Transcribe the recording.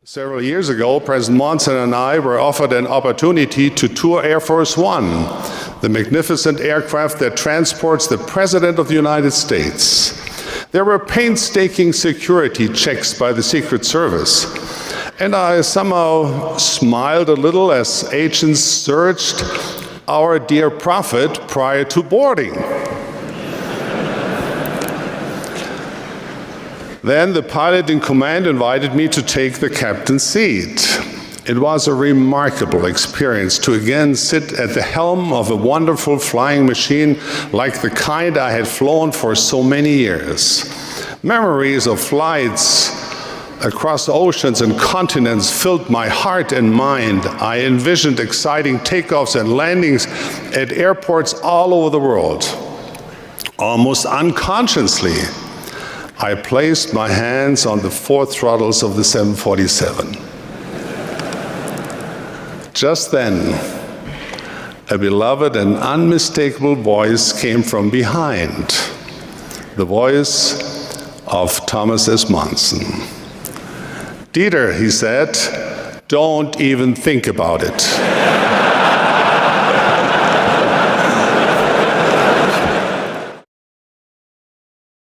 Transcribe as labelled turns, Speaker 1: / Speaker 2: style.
Speaker 1: Several years ago, President Monson and I were offered an opportunity to tour Air Force One, the magnificent aircraft that transports the President of the United States. There were painstaking security checks by the Secret Service, and I somehow smiled a little as agents searched our dear prophet prior to boarding. Then the pilot in command invited me to take the captain's seat. It was a remarkable experience to again sit at the helm of a wonderful flying machine like the kind I had flown for so many years. Memories of flights across oceans and continents filled my heart and mind. I envisioned exciting takeoffs and landings at airports all over the world. Almost unconsciously, I placed my hands on the four throttles of the 747. Just then, a beloved and unmistakable voice came from behind, the voice of Thomas S. Monson. "Dieter," he said, "don't even think about it."